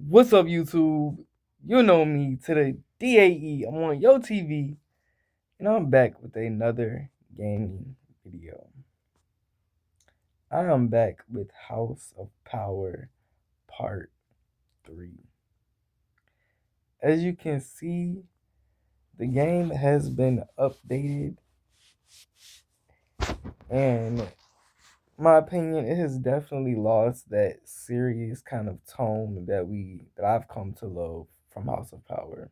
What's up, YouTube? You know me to the DAE. I'm on Yo TV, and I'm back with another gaming video. I am back with House of Power Part 3. As you can see, the game has been updated, and my opinion, it has definitely lost that serious kind of tone that I've come to love from House of Power.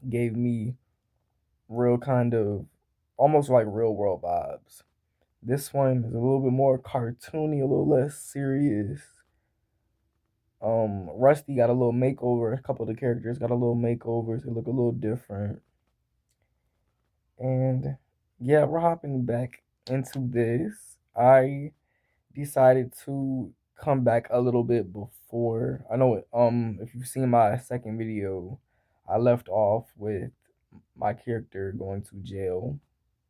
Gave me real kind of almost like real world vibes. This one is a little bit more cartoony, a little less serious. Rusty got a little makeover. A couple of the characters got a little makeovers. They look a little different. And yeah, we're hopping back into this. I decided to come back a little bit before. I know if you've seen my second video, I left off with my character going to jail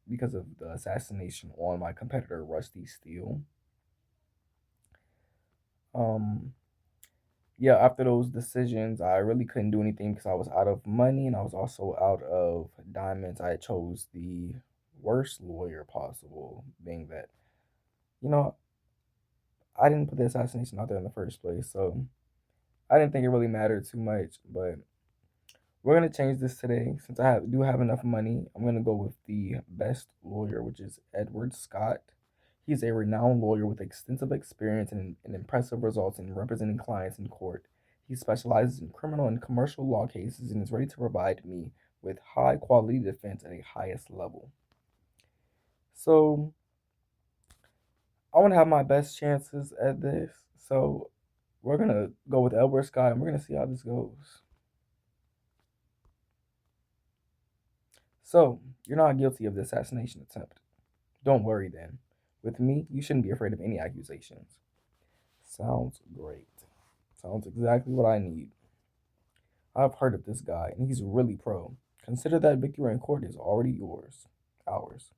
because of the assassination on my competitor Rusty Steele. Um, yeah, after those decisions, I really couldn't do anything because I was out of money and I was also out of diamonds. I chose the worst lawyer possible, being that, you know, I didn't put the assassination out there in the first place, so I didn't think it really mattered too much. But we're gonna change this today since do have enough money. I'm gonna go with the best lawyer, which is Edward Scott. He's a renowned lawyer with extensive experience and impressive results in representing clients in court. He specializes in criminal and commercial law cases and is ready to provide me with high quality defense at a highest level. So I want to have my best chances at this. So we're gonna go with Edward Scott and we're gonna see how this goes. So you're not guilty of the assassination attempt. Don't worry then. With me, you shouldn't be afraid of any accusations. Sounds great. Sounds exactly what I need. I've heard of this guy, and he's really pro. Consider that victory in court is already yours. Ours.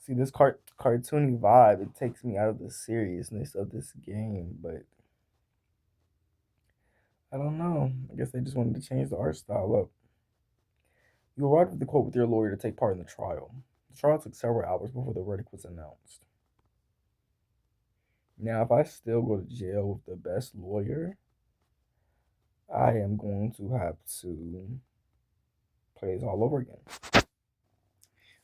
See, this cartoony vibe, it takes me out of the seriousness of this game, but I don't know. I guess they just wanted to change the art style up. You arrived at the court with your lawyer to take part in the trial. The trial took several hours before the verdict was announced. Now, if I still go to jail with the best lawyer, I am going to have to play this all over again.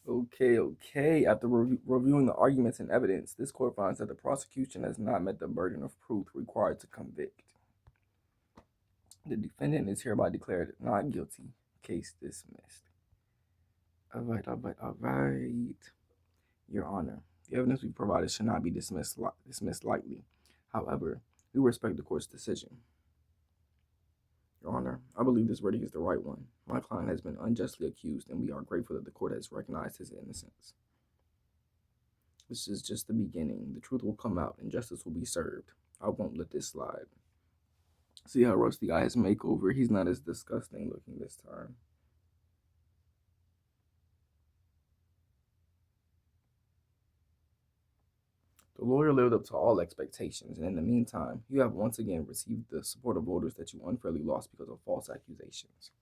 Okay. After reviewing the arguments and evidence, this court finds that the prosecution has not met the burden of proof required to convict. The defendant is hereby declared not guilty. Case dismissed. All right. Your Honor, the evidence we provided should not be dismissed lightly. However, we respect the court's decision. Your Honor, I believe this verdict is the right one. My client has been unjustly accused, and we are grateful that the court has recognized his innocence. This is just the beginning. The truth will come out, and justice will be served. I won't let this slide. See how Rusty got his makeover? He's not as disgusting looking this time. The lawyer lived up to all expectations, and in the meantime, you have once again received the support of voters that you unfairly lost because of false accusations.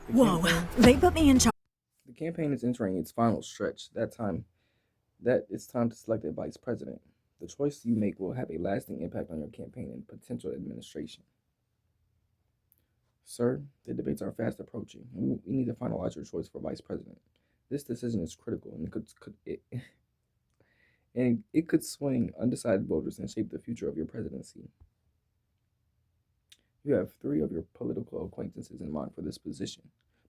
Whoa, they put me in charge. The campaign is entering its final stretch. That it's time to select a vice president. The choice you make will have a lasting impact on your campaign and potential administration. Sir, the debates are fast approaching, and we need to finalize your choice for vice president. This decision is critical, and it could swing undecided voters and shape the future of your presidency. You have 3 of your political acquaintances in mind for this position,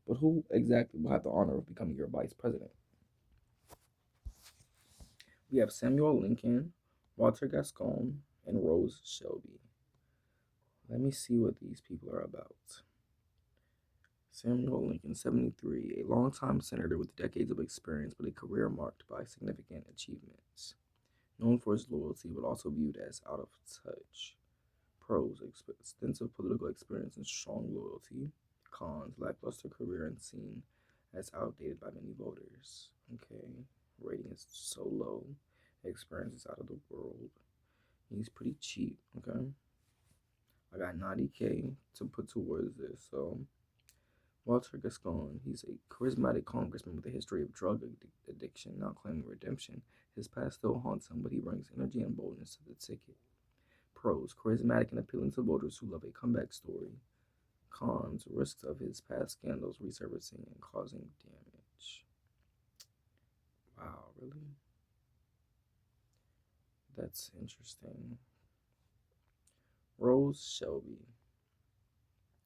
but who exactly will have the honor of becoming your vice president? We have Samuel Lincoln, Walter Gascon, and Rose Shelby. Let me see what these people are about. Samuel Lincoln, 73, a longtime senator with decades of experience, but a career marked by significant achievements. Known for his loyalty, but also viewed as out of touch. Pros: extensive political experience and strong loyalty. Cons: lackluster career and seen as outdated by many voters. Okay, rating is so low. Experience is out of the world. He's pretty cheap, okay? I got 90K to put towards this. So, Walter Gascon, he's a charismatic congressman with a history of drug addiction, now claiming redemption. His past still haunts him, but he brings energy and boldness to the ticket. Pros, charismatic and appealing to voters who love a comeback story. Cons, risks of his past scandals resurfacing and causing damage. Wow, really? That's interesting. Rose Shelby,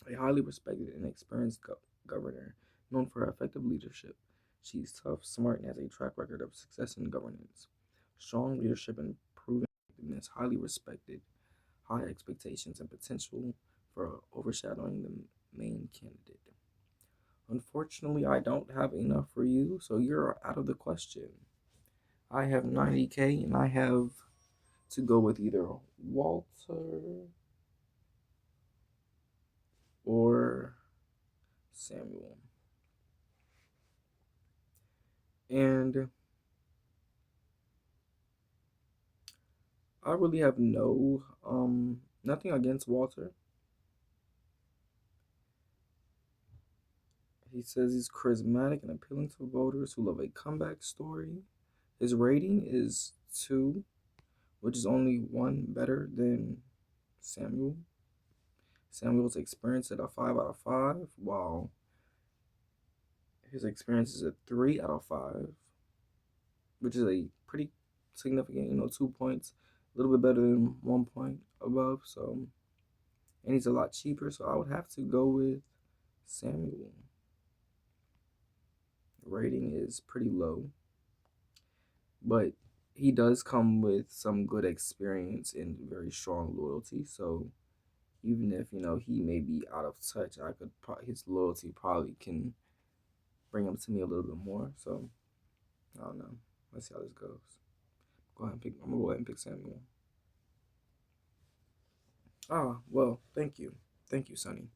a highly respected and experienced governor known for her effective leadership. She's tough, smart, and has a track record of success in governance. Strong leadership and proven effectiveness, highly respected, high expectations, and potential for overshadowing the main candidate. Unfortunately, I don't have enough for you, so you're out of the question. I have 90K and I have to go with either Walter or Samuel. And I really have nothing against Walter. He says he's charismatic and appealing to voters who love a comeback story. His rating is 2, which is only 1 better than Samuel. Samuel's experience at a 5 out of 5, while his experience is a 3 out of 5, which is a pretty significant, 2 points, a little bit better than 1 point above. So, and he's a lot cheaper, so I would have to go with Samuel. Rating is pretty low, but he does come with some good experience and very strong loyalty. So even if he may be out of touch, his loyalty probably can bring him to me a little bit more. So I don't know. Let's see how this goes. I'm gonna go ahead and pick Samuel. Ah, well, thank you, Sonny.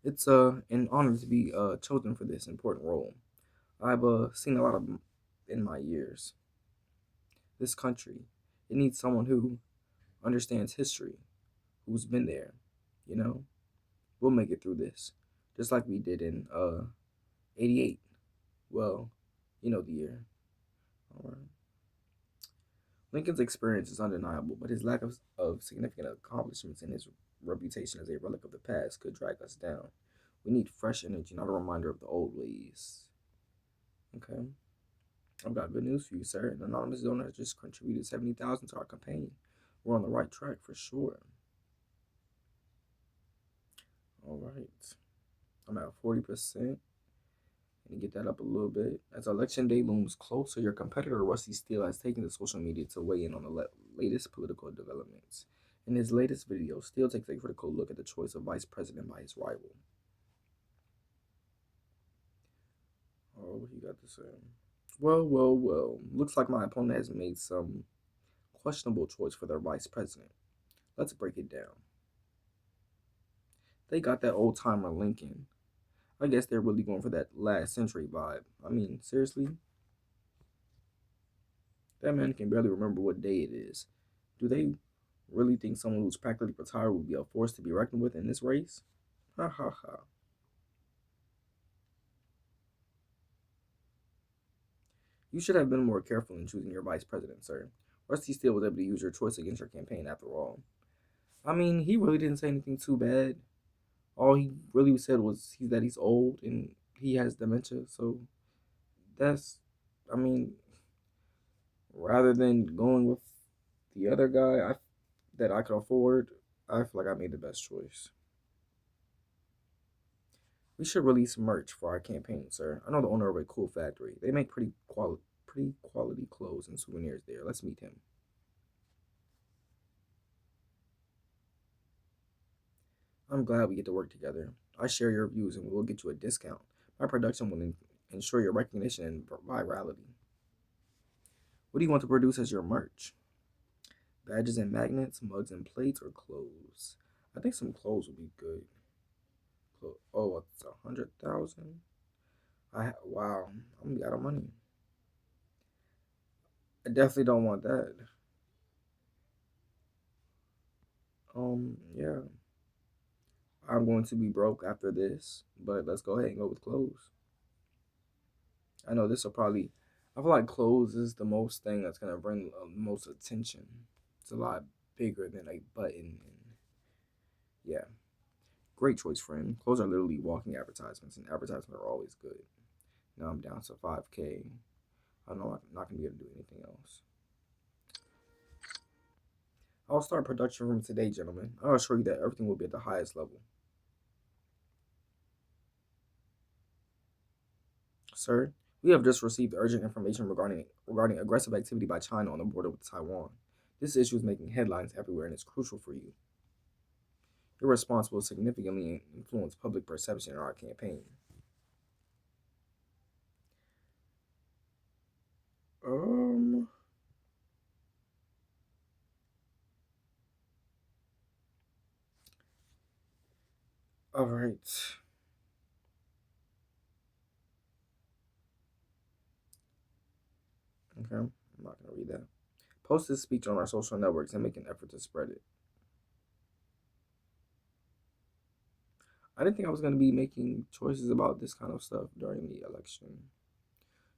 It's an honor to be chosen for this important role. I've seen a lot of in my years. This country, it needs someone who understands history, who's been there. You know, we'll make it through this, just like we did in '88. Well, you know the year. All right. Lincoln's experience is undeniable, but his lack of significant accomplishments and his reputation as a relic of the past could drag us down. We need fresh energy, not a reminder of the old ways. Okay. I've got good news for you, sir. An anonymous donor has just contributed 70,000 to our campaign. We're on the right track for sure. All right. I'm at 40%. And get that up a little bit. As election day looms closer, your competitor Rusty Steele has taken to social media to weigh in on the latest political developments. In his latest video, Steele takes a critical look at the choice of vice president by his rival. Oh, what you got to say? Well. Looks like my opponent has made some questionable choice for their vice president. Let's break it down. They got that old timer Lincoln. I guess they're really going for that last century vibe. I mean, seriously? That man can barely remember what day it is. Do they really think someone who's practically retired will be a force to be reckoned with in this race? Ha ha ha. You should have been more careful in choosing your vice president, sir. Rusty Steele was able to use your choice against your campaign after all. I mean, he really didn't say anything too bad. All he really said was that he's old and he has dementia. So that's, I mean, rather than going with the other guy that I could afford, I feel like I made the best choice. We should release merch for our campaign, sir. I know the owner of a cool factory. They make pretty quality clothes and souvenirs there. Let's meet him. I'm glad we get to work together. I share your views and we'll get you a discount. My production will ensure your recognition and virality. What do you want to produce as your merch? Badges and magnets, mugs and plates, or clothes? I think some clothes would be good. Oh, it's 100,000. Wow, I'm out of money. I definitely don't want that. Yeah. I'm going to be broke after this, but let's go ahead and go with clothes. I know this will probably. I feel like clothes is the most thing that's gonna bring most attention. It's a lot bigger than a button. And yeah, great choice, friend. Clothes are literally walking advertisements, and advertisements are always good. Now I'm down to 5K. I know I'm not gonna be able to do anything else. I'll start production from today, gentlemen. I'll assure you that everything will be at the highest level. Sir, we have just received urgent information regarding aggressive activity by China on the border with Taiwan. This issue is making headlines everywhere and is crucial for you. Your response will significantly influence public perception in our campaign. Um. All right. Okay. I'm not gonna read that. Post this speech on our social networks and make an effort to spread it. I didn't think I was gonna be making choices about this kind of stuff during the election.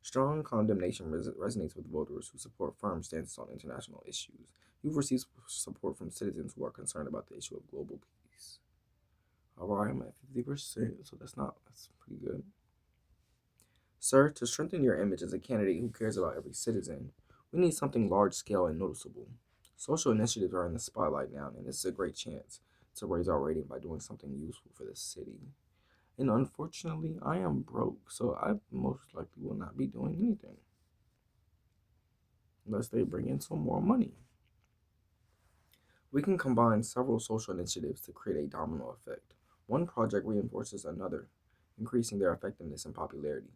Strong condemnation resonates with voters who support firm stances on international issues. You've received support from citizens who are concerned about the issue of global peace. All right, I'm at 50%, so that's pretty good. Sir, to strengthen your image as a candidate who cares about every citizen, we need something large scale and noticeable. Social initiatives are in the spotlight now, and this is a great chance to raise our rating by doing something useful for the city. And unfortunately, I am broke, so I most likely will not be doing anything unless they bring in some more money. We can combine several social initiatives to create a domino effect. One project reinforces another, increasing their effectiveness and popularity.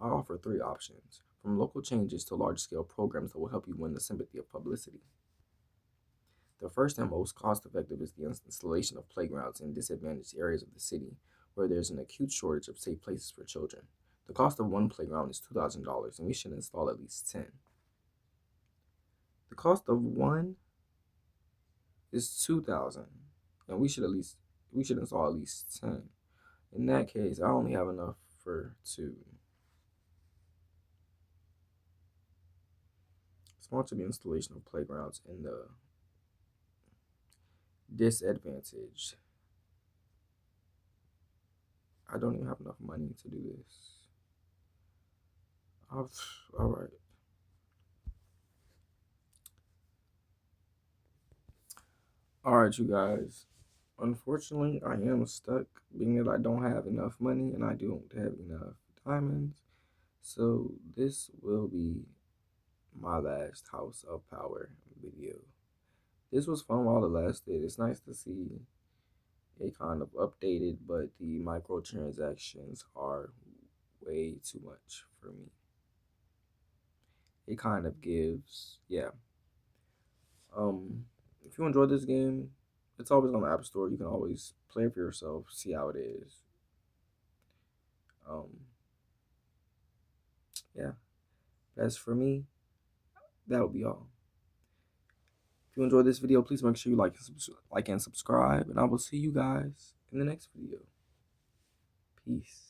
I offer three options, from local changes to large scale programs that will help you win the sympathy of publicity. The first and most cost effective is the installation of playgrounds in disadvantaged areas of the city where there's an acute shortage of safe places for children. The cost of one playground is $2,000, and we should install at least 10. The cost of one is 2,000, and we should install at least 10. In that case, I only have enough for two. Sponsor the installation of playgrounds in the disadvantaged. I don't even have enough money to do this. All right. All right, you guys. Unfortunately, I am stuck being that I don't have enough money and I don't have enough diamonds. So this will be my last House of Power video. This was fun while it lasted. It's nice to see it kind of updated, but the microtransactions are way too much for me. It kind of gives, yeah. If you enjoyed this game, it's always on the App Store. You can always play it for yourself, see how it is. Um, yeah. As for me, that would be all. If you enjoyed this video, please make sure you like and subscribe, and I will see you guys in the next video. Peace.